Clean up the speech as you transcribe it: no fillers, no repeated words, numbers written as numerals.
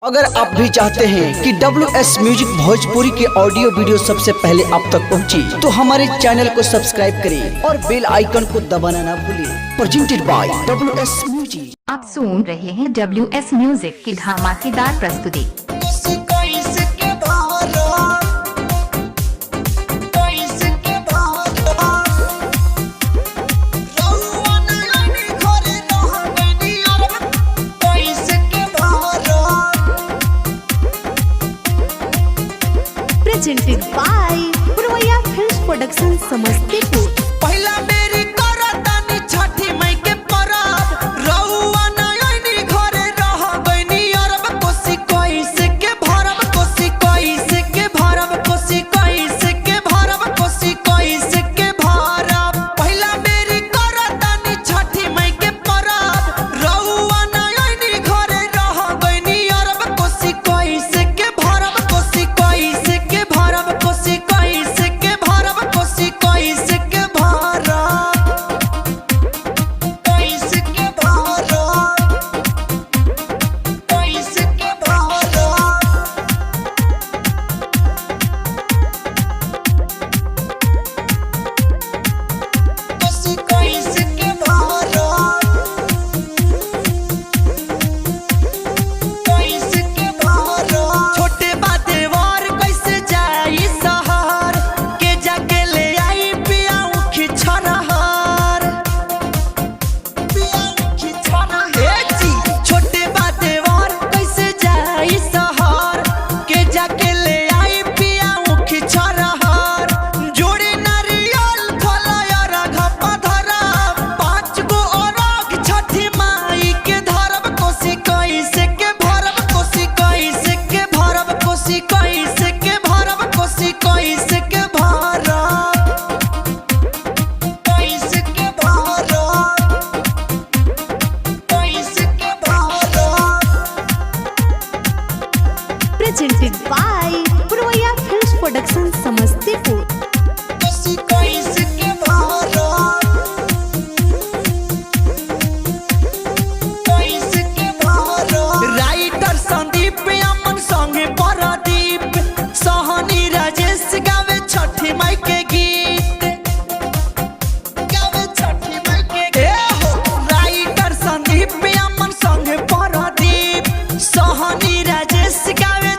अगर आप भी चाहते हैं कि WS म्यूजिक भोजपुरी के ऑडियो वीडियो सबसे पहले आप तक पहुंचे, तो हमारे चैनल को सब्सक्राइब करें और बेल आइकन को दबाना ना भूलें। Presented by WS music. आप सुन रहे हैं WS म्यूजिक की धमाकेदार प्रस्तुति। Presented by Purvaya Films Production Samastipur. पहला मेरी करतानी छठी मई के परब रहुआ नयनी घरे रह गइनी अरब कोसी कोइसे के भरब कोसी कोइसे के भरब कोसी कोइसे के भरब कोसी कोइसे के भरब पहला मेरी करतानी छठी मई के परब रहुआ नयनी घरे रह गइनी अरब कोसी कोइसे के भरब कोसी कोइसे के भरब कोसी कोइसे के भरब कोसी कोइसे के भरब कोइसे के भरब कोइसे के भरब कोसी कोइसे के भरब कोइसे के भरब छोटे बाते वार कैसे जाई शहर के जाके ले आई पियाऊ खिचरहर पियाऊ खिचरहर जी छोटे बाते वार कैसे जाई शहर के जाके ले आई पियाऊ खिचरहर जोड़े नारियल फलया रघप धरब 5 गो अरग छठी माई के धरब कोसी कोइसे के भरब कोसी कोइसे के भरब कोसी कोइसे के भरब कोसी कोइसे के भरब कोइसे के भरब कोइसे के भरब Presented by Purvaya Films Production Samastipur. कोसी कोइसे के भरब कोइसे के भरब राइटर संदीप अमन संगे परदीप सहनी राजेश गावे छठी माई के गीत गावे छठी माई के गीत राइटर संदीप अमन संगे परदीप सहनी राजेश गावे